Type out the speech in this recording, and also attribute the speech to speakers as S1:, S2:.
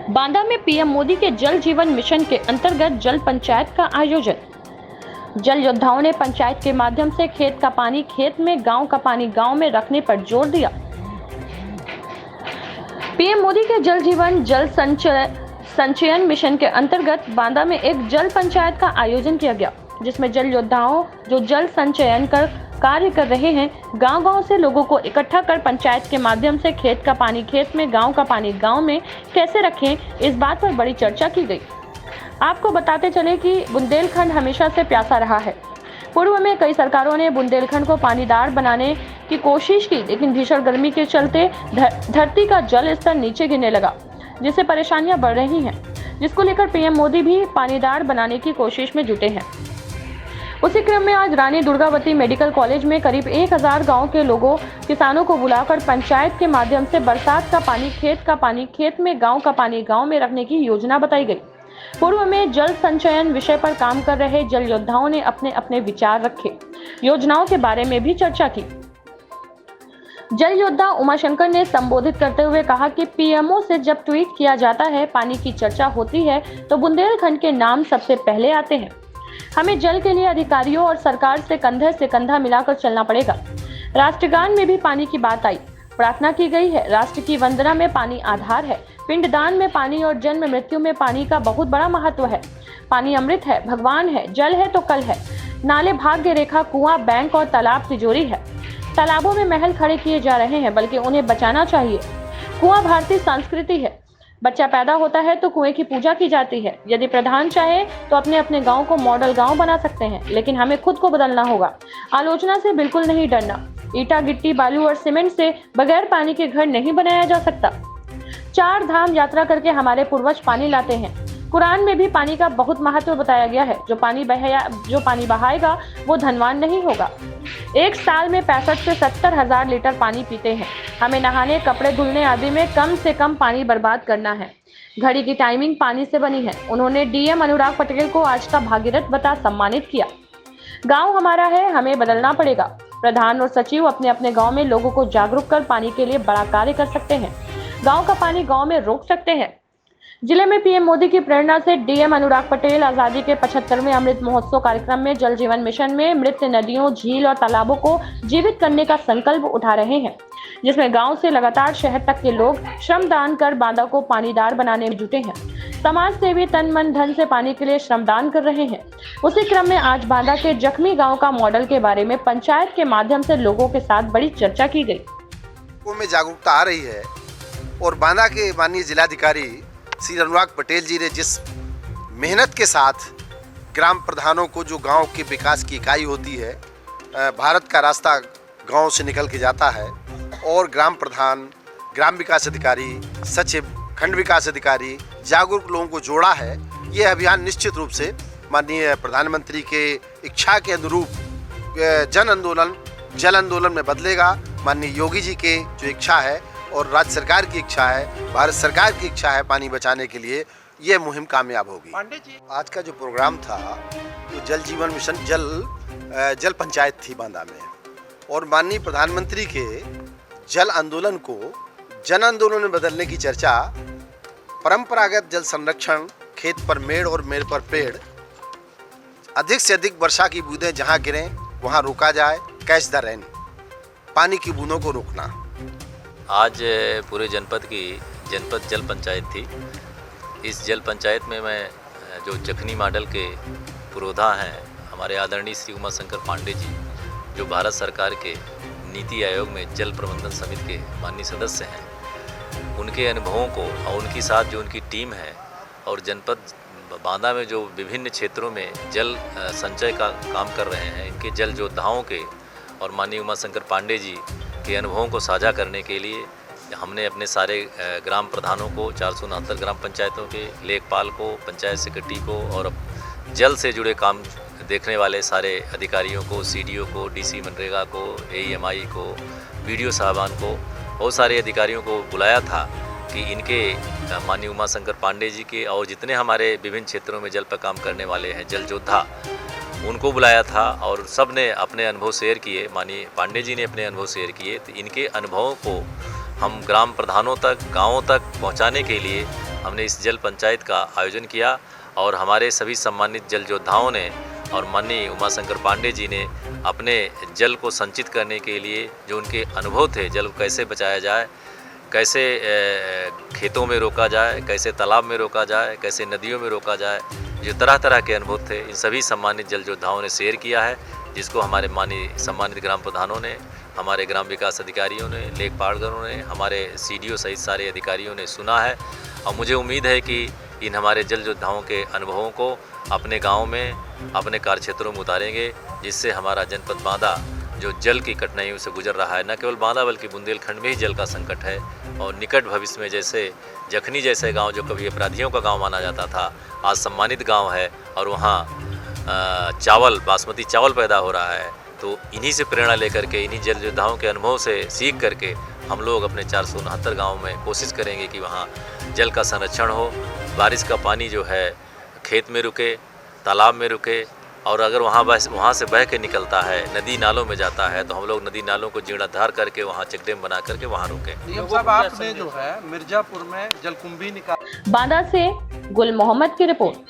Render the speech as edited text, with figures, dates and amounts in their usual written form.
S1: बांदा में पीएम मोदी के जल जीवन मिशन के अंतर्गत जल पंचायत का आयोजन। जल योद्धाओं ने पंचायत के माध्यम से खेत का पानी खेत में, गांव का पानी गांव में रखने पर जोर दिया। पीएम मोदी के जल जीवन जल संचयन मिशन के अंतर्गत बांदा में एक जल पंचायत का आयोजन किया गया, जिसमें जल योद्धाओं जो जल संचयन कर कार्य कर रहे हैं, गांव-गांव से लोगों को इकट्ठा कर पंचायत के माध्यम से खेत का पानी खेत में, गांव का पानी गांव में कैसे रखें, इस बात पर बड़ी चर्चा की गई। आपको बताते चले कि बुंदेलखंड हमेशा से प्यासा रहा है। पूर्व में कई सरकारों ने बुंदेलखंड को पानीदार बनाने की कोशिश की, लेकिन भीषण गर्मी के चलते धरती का जल स्तर नीचे गिरने लगा, जिससे परेशानियां बढ़ रही हैं, जिसको लेकर पीएम मोदी भी पानीदार बनाने की कोशिश में जुटे हैं। उसी क्रम में आज रानी दुर्गावती मेडिकल कॉलेज में करीब 1000 गांव के लोगों किसानों को बुलाकर पंचायत के माध्यम से बरसात का पानी खेत में, गांव का पानी गांव में रखने की योजना बताई गई। पूर्व में जल संचयन विषय पर काम कर रहे जल योद्धाओं ने अपने अपने विचार रखे, योजनाओं के बारे में भी चर्चा की। जल योद्धा उमाशंकर ने संबोधित करते हुए कहा कि पीएमओ से जब ट्वीट किया जाता है, पानी की चर्चा होती है, तो बुंदेलखंड के नाम सबसे पहले आते हैं। हमें जल के लिए अधिकारियों और सरकार से कंधा मिलाकर चलना पड़ेगा। राष्ट्रगान में भी पानी की बात आई, प्रार्थना की गई है। राष्ट्र की वंदना में पानी आधार है। पिंडदान में पानी और जन्म मृत्यु में पानी का बहुत बड़ा महत्व है। पानी अमृत है, भगवान है, जल है तो कल है। नाले भाग्य रेखा, कुआं, बैंक और तालाब तिजोरी है। तालाबों में महल खड़े किए जा रहे हैं, बल्कि उन्हें बचाना चाहिए। कुआं भारतीय संस्कृति है। बच्चा पैदा होता है तो कुएं की पूजा की जाती है। यदि प्रधान चाहे तो अपने अपने गांव को मॉडल गांव बना सकते हैं, लेकिन हमें खुद को बदलना होगा। आलोचना से बिल्कुल नहीं डरना। ईटा, गिट्टी, बालू और सीमेंट से बगैर पानी के घर नहीं बनाया जा सकता। 4 धाम यात्रा करके हमारे पूर्वज पानी लाते हैं। कुरान में भी पानी का बहुत महत्व बताया गया है। जो पानी बहाएगा वो धनवान नहीं होगा। एक साल में 65 से 70 हजार लीटर पानी पीते हैं। हमें नहाने, कपड़े धुलने आदि में कम से कम पानी बर्बाद करना है। घड़ी की टाइमिंग पानी से बनी है। उन्होंने डीएम अनुराग पटेल को आज का भागीरथ बता सम्मानित किया। गांव हमारा है, हमें बदलना पड़ेगा। प्रधान और सचिव अपने अपने गांव में लोगों को जागरूक कर पानी के लिए बड़ा कार्य कर सकते हैं। गांव का पानी गांव में रोक सकते हैं। जिले में पीएम मोदी की प्रेरणा से डीएम अनुराग पटेल आजादी के 75वें अमृत महोत्सव कार्यक्रम में जल जीवन मिशन में मृत नदियों, झील और तालाबों को जीवित करने का संकल्प उठा रहे हैं, जिसमें गांव से लगातार शहर तक के लोग श्रमदान कर बांदा को पानीदार बनाने में जुटे हैं। समाज सेवी तन मन धन से पानी के लिए श्रमदान कर रहे हैं। उसी क्रम में आज बांदा के जख्मी गाँव का मॉडल के बारे में पंचायत के माध्यम से लोगों के साथ बड़ी चर्चा की गई।
S2: में जागरूकता आ रही है और बांदा के माननीय जिलाधिकारी श्री अनुराग पटेल जी ने जिस मेहनत के साथ ग्राम प्रधानों को, जो गांव के विकास की इकाई होती है, भारत का रास्ता गांव से निकल के जाता है, और ग्राम प्रधान, ग्राम विकास अधिकारी, सचिव, खंड विकास अधिकारी, जागरूक लोगों को जोड़ा है। ये अभियान निश्चित रूप से माननीय प्रधानमंत्री के इच्छा के अनुरूप जल आंदोलन में बदलेगा। माननीय योगी जी के जो इच्छा है और राज्य सरकार की इच्छा है, भारत सरकार की इच्छा है पानी बचाने के लिए, ये मुहिम कामयाब होगी। आज का जो प्रोग्राम था वो जल जीवन मिशन जल पंचायत थी बांदा में, और माननीय प्रधानमंत्री के जल आंदोलन को जन आंदोलन में बदलने की चर्चा, परंपरागत जल संरक्षण, खेत पर मेड़ और मेड़ पर पेड़, अधिक से अधिक वर्षा की बूंदें जहाँ गिरें वहाँ रोका जाए, कैच द रेन, पानी की बूंदों को रोकना।
S3: आज पूरे जनपद जल पंचायत थी। इस जल पंचायत में मैं जो जखनी मॉडल के पुरोधा हैं, हमारे आदरणीय श्री उमाशंकर पांडे जी, जो भारत सरकार के नीति आयोग में जल प्रबंधन समिति के माननीय सदस्य हैं, उनके अनुभवों को और उनके साथ जो उनकी टीम है, और जनपद बांदा में जो विभिन्न क्षेत्रों में जल संचय का काम कर रहे हैं, इनके जल योद्धाओं के और माननीय उमाशंकर पांडे जी के अनुभवों को साझा करने के लिए हमने अपने सारे ग्राम प्रधानों को, 469 ग्राम पंचायतों के लेखपाल को, पंचायत सेक्रेटरी को, और जल से जुड़े काम देखने वाले सारे अधिकारियों को, सीडीओ को, डीसी मनरेगा को, एईएमआई को, बीडीओ साहबान को, बहुत सारे अधिकारियों को बुलाया था कि इनके माननीय उमाशंकर पांडे जी के और जितने हमारे विभिन्न क्षेत्रों में जल पर काम करने वाले हैं जल योद्धा, उनको बुलाया था और सब ने अपने अनुभव शेयर किए। माननीय पांडे जी ने अपने अनुभव शेयर किए, तो इनके अनुभवों को हम ग्राम प्रधानों तक, गाँवों तक पहुँचाने के लिए हमने इस जल पंचायत का आयोजन किया और हमारे सभी सम्मानित जल योद्धाओं ने और माननीय उमाशंकर पांडे जी ने अपने जल को संचित करने के लिए जो उनके अनुभव थे, जल को कैसे बचाया जाए, कैसे खेतों में रोका जाए, कैसे तालाब में रोका जाए, कैसे नदियों में रोका जाए, जो तरह तरह के अनुभव थे इन सभी सम्मानित जल योद्धाओं ने शेयर किया है, जिसको हमारे माननीय सम्मानित ग्राम प्रधानों ने, हमारे ग्राम विकास अधिकारियों ने, लेखपालगणों ने, हमारे सीडीओ सहित सारे अधिकारियों ने सुना है। और मुझे उम्मीद है कि इन हमारे जल योद्धाओं के अनुभवों को अपने गाँव में, अपने कार्य क्षेत्रों में उतारेंगे, जिससे हमारा जनपद बांदा जो जल की कठिनाइयों से गुजर रहा है, न केवल बांदा बल्कि बुंदेलखंड में ही जल का संकट है। और निकट भविष्य में जैसे जखनी जैसे गांव जो कभी अपराधियों का गांव माना जाता था, आज सम्मानित गांव है और वहाँ चावल, बासमती चावल पैदा हो रहा है। तो इन्हीं से प्रेरणा लेकर के, इन्हीं जल योद्धाओं के अनुभव से सीख करके हम लोग अपने 469 गाँव में कोशिश करेंगे कि वहाँ जल का संरक्षण हो, बारिश का पानी जो है खेत में रुके, तालाब में रुके, और अगर वहाँ से बह के निकलता है, नदी नालों में जाता है, तो हम लोग नदी नालों को जीर्णोद्धार करके वहाँ चेक डैम बना करके वहाँ रोकें।
S4: साहब, आपने जो है मिर्जापुर में जलकुंभी निकाल।
S1: बांदा से गुल मोहम्मद की रिपोर्ट।